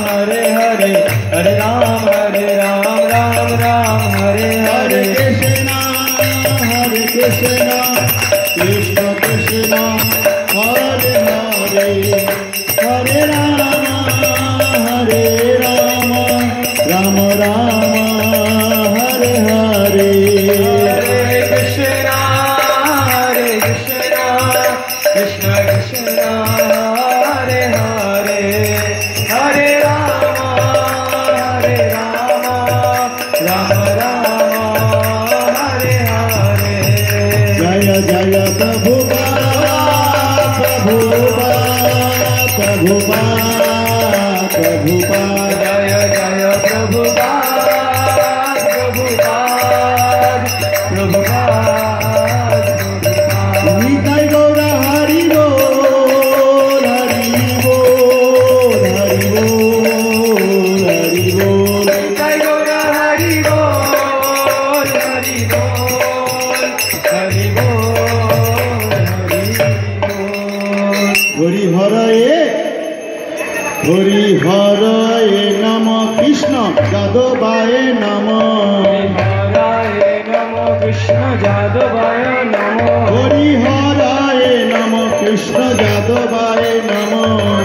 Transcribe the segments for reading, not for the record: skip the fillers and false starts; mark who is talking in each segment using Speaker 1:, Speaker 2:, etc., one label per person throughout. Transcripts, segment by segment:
Speaker 1: हरे हरे हरे राम राम राम हरे हरे
Speaker 2: कृष्ण कृष्ण कृष्ण हरे हरे हरे राम राम राम हरे हरे
Speaker 1: हरे कृष्ण कृष्ण कृष्ण हरे हरे हरे राम राम राम हरे हरे
Speaker 2: जय जय प्रभुपाद प्रभुपाद प्रभुपाद प्रभुपाद
Speaker 1: जय जय प्रभुपाद प्रभुपाद प्रभुपाद
Speaker 2: निताय गौर हरि बोल हरि बोल हरि बोल हरि बोल
Speaker 1: जय गौर हरि बोल हरि बोल हरि बोल हरि बोल
Speaker 2: हरि हरये नम कृष्ण जादवाय नम
Speaker 1: हराय नमो कृष्ण जादवाय नमो
Speaker 2: हरिहराय नम कृष्ण जादवाय नम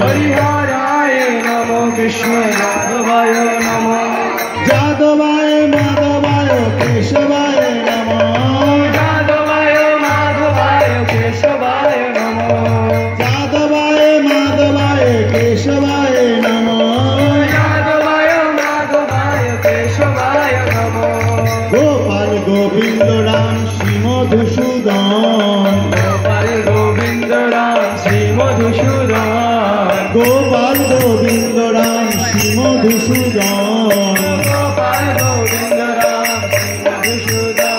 Speaker 1: हरिहराय नमो कृष्ण जादवाय नमो
Speaker 2: जादवाय माधवाय केशवाय नम
Speaker 1: जादवाय माधवाय केशवाय नमो
Speaker 2: जादवाय माधवाय केशवाय नम
Speaker 1: जादवाय माधवाय केशवाय नमो
Speaker 2: गोपाल गोविंद राम श्री मधुसूदन
Speaker 1: गोपाल गोविंद राम श्री मधुसूदन
Speaker 2: गोपाल गोविंद राम श्री मधुसूदन
Speaker 1: गोपाल गोविंद राम श्री मधुसूदन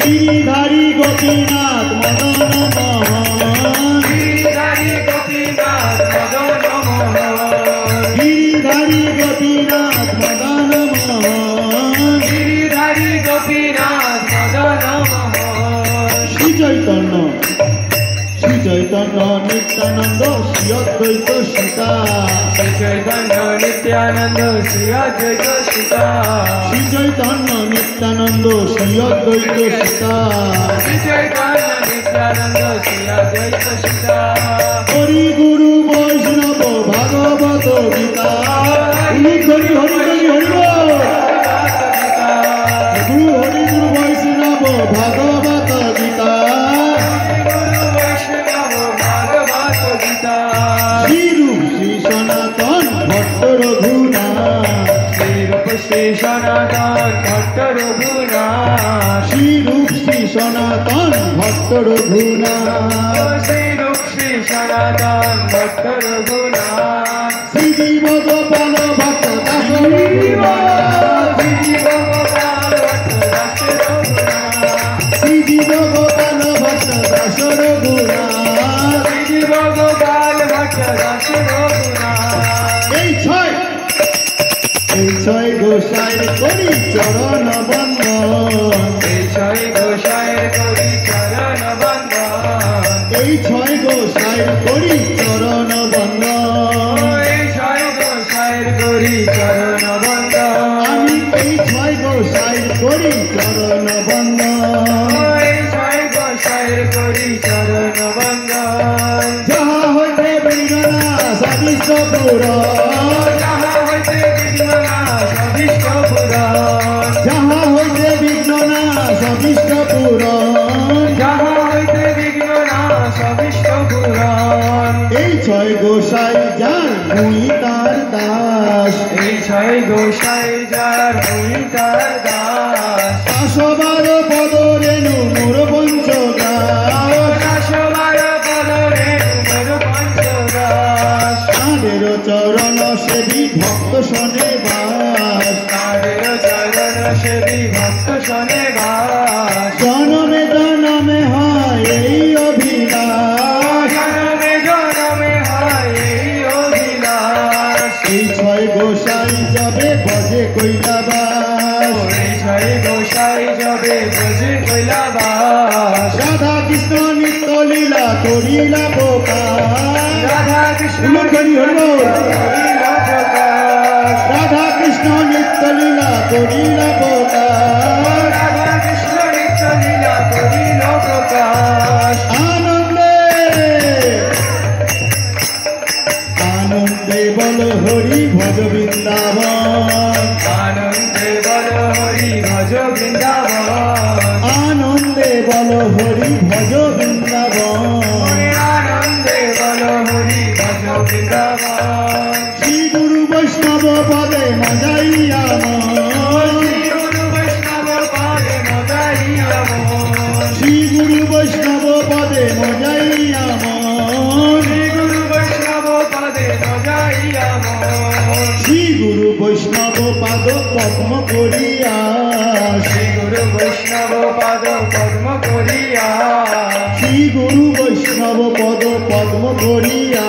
Speaker 2: गिरिधारी गोपीनाथ मदन मोहन
Speaker 1: गिरिधारी गोपीनाथ मदन मोहन
Speaker 2: गिरिधारी गोपीनाथ मदन मोहन
Speaker 1: गिरिधारी गोपीनाथ मदन मोहन
Speaker 2: श्री चैतन्य नित्यानंद श्री अद्वैत सीता
Speaker 1: श्री चैतन्य नित्यानंद श्री अद्वैत सीता
Speaker 2: श्री चैतन्य नित्यानंद श्री अद्वैत सीता
Speaker 1: श्री चैतन्य नित्यानंद श्री अद्वैत सीता
Speaker 2: हरि गुरु वैष्णव भागवत गीता हरि हरि हरि हरि बोल गुरु हरि गुरु वैष्णव भागवत गीता
Speaker 1: गुरु वैष्णव भागवत गीता
Speaker 2: श्री रूप श्री सनातन भट्ट रघुनाथ
Speaker 1: श्री रूप श्री सनातन भट्ट रघुनाथ
Speaker 2: श्री रूप श्री सनातन भट्ट रघुनाथ
Speaker 1: श्री रूप श्री सनातन भट्ट रघुनाथ
Speaker 2: श्री जीव गोपाल भट्ट दास रघुनाथ
Speaker 1: श्री जीव गोपाल भट्ट दास रघुनाथ
Speaker 2: श्री जीव गोपाल भट्ट दास रघुनाथ
Speaker 1: श्री जीव गोपाल भट्ट दास रघुनाथ
Speaker 2: এই ছয় গোসাইর করি চরণ বন্দন
Speaker 1: এই ছয় গোসাইয়ের করি চরণ বন্দন
Speaker 2: এই ছয় গোসাইর করি চরণ বন্দন
Speaker 1: এই ছয় গোসাইয়ের করি চরণ বন্দন
Speaker 2: আমি এই ছয় গোসাইর করি চরণ বন্দন
Speaker 1: এই ছয় গোসাইয়ের করি চরণ বন্দন
Speaker 2: যাহা হইতে বিঘ্না সবিষ্ট পুরন
Speaker 1: যাহা হইতে বিঘ্ন নাশ অভীষ্ট পুরন
Speaker 2: যাহা হইতে বিঘ্না সবিষ্ট পুরন
Speaker 1: যাহা হইতে বিঘ্ন নাশ অভীষ্ট পুরন
Speaker 2: এই ছয় গোসাই যার মুই তার দাস
Speaker 1: এই ছয় গোসাই যার মুই তার দাস
Speaker 2: 112 পদ রেণু মোর পঞ্চদাস
Speaker 1: দাসবার পদরে মোর পঞ্চদাস
Speaker 2: তাদের চরণ সেবী ভক্ত শনে বাস
Speaker 1: তাদের চরণ সেবী ভক্ত শনে বাস
Speaker 2: জনমে জনমে হয় এই অভিলাষ
Speaker 1: জনমে জনমে হয় এই অভিলাষ
Speaker 2: এই ছয় গোসাই যাবে বজে কৈলাবাস
Speaker 1: এই ছয় গোসাই যাবে বুঝে কৈলাবাস
Speaker 2: রাধা কৃষ্ণ নিত্য লীলা করিলা প্রকাশ
Speaker 1: রাধা কৃষ্ণ
Speaker 2: হরি হরি
Speaker 1: হরিলা প্রকাশ
Speaker 2: করিল প্রকাশ
Speaker 1: রাধা কৃষ্ণ নিত্য লীলা করিল প্রকাশ
Speaker 2: আনন্দে আনন্দে বল হরি ভজ বৃন্দাবন
Speaker 1: আনন্দে বল হরি ভজ বৃন্দাবন
Speaker 2: আনন্দে বল হরি ভজ বৃন্দাবন
Speaker 1: আনন্দে বল হরি ভজ বৃন্দাবন
Speaker 2: শ্রী গুরু বৈষ্ণব পদে মজাইয়া মন
Speaker 1: গুরু বৈষ্ণব পাদে মজাইয়া মন
Speaker 2: শ্রী গুরু বৈষ্ণব পদে মজাইয়া মন
Speaker 1: গুরু বৈষ্ণব পাদে মজাইয়া মন
Speaker 2: শ্রী গুরু বৈষ্ণব পাদ পদ্ম করিয়া
Speaker 1: শ্রী গুরু বৈষ্ণব পাদ পদ্ম করিয়া
Speaker 2: শ্রী গুরু বৈষ্ণব পদ পদ্ম করিয়া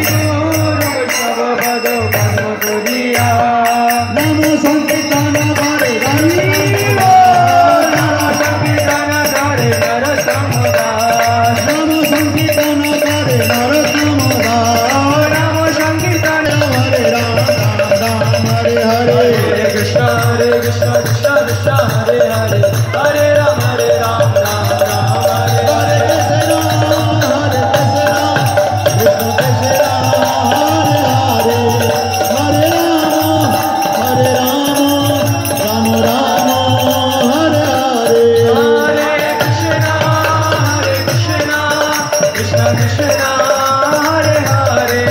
Speaker 1: গুরু বৈষ্ণব পাদ পদ্ম করিয়া
Speaker 2: নাম সংকীর্তন করে
Speaker 1: সংকীর্তন ধরে নরোত্তম দাস
Speaker 2: নাম সংকীর্তন করে নরোত্তম দাস
Speaker 1: নাম সংকীর্তন
Speaker 2: হরে রাম রাম রাম হরে হরে
Speaker 1: হরে কৃষ্ণ কৃষ্ণ কৃষ্ণ হরে হরে হরে রাম রাম রাম হরে
Speaker 2: হরে কৃষ্ণ কৃষ্ণ কৃষ্ণ হরে হরে হরে রাম রাম রাম হরে হরে
Speaker 1: हरे कृष्ण कृष्ण कृष्ण हरे हरे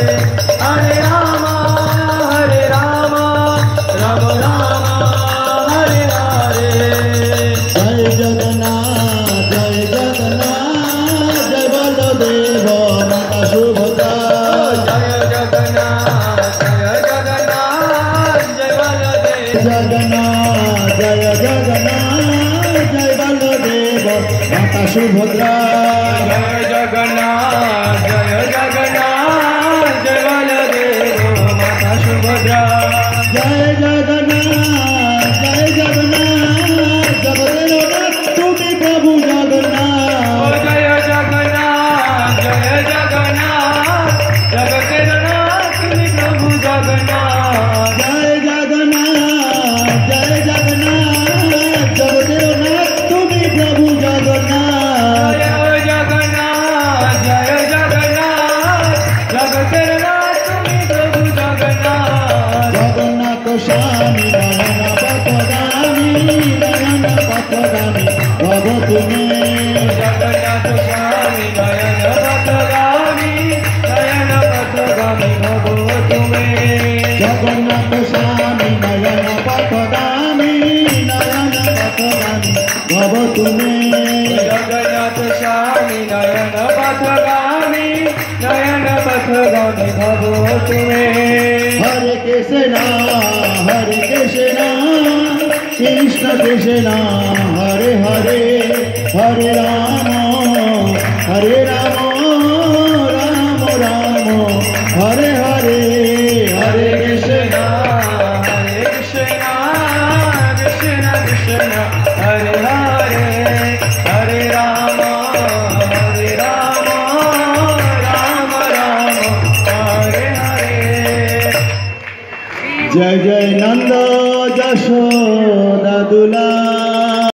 Speaker 1: हरे राम राम राम हरे हरे
Speaker 2: जय जगन्नाथ जय बलदेव माता सुभद्रा
Speaker 1: जय जगन्नाथ जय जगन्नाथ जय बलदेव
Speaker 2: जगन्नाथ जय बलदेव माता सुभद्रा
Speaker 1: जय जगन्नाथ जय जगन्नाथ जय बलदेव माता सुभद्रा
Speaker 2: जय जगन्नाथ जगन्नाथ तुम्ही प्रभु जगन्नाथ
Speaker 1: जय जगन्नाथ जय जगन्नाथ जगतेर नाथ तुम्ही प्रभु जगन्नाथ
Speaker 2: जय जगन्नाथ जगतेर नाथ तुम्ही प्रभु जगन्नाथ
Speaker 1: जय जगन्नाथ जय जगन्नाथ जगतेर नाथ तुम्ही प्रभु जगन्नाथ
Speaker 2: जगन्नाथ स्वामी नयन पथगामी भव तुम्हें
Speaker 1: जगन्नाथ स्वामी नयन पथगामी भव तुम्हें
Speaker 2: जगन्नाथ स्वामी नयन पथगामी भव तुम्हें
Speaker 1: जगन्नाथ स्वामी नयन पथगामी भव तुम्हें
Speaker 2: हरे कृष्ण कृष्ण कृष्ण हरे हरे हरे राम राम राम हरे हरे हरे कृष्ण
Speaker 1: कृष्ण कृष्ण हरे हरे हरे राम राम राम हरे हरे
Speaker 2: जय जय नंद जशोदा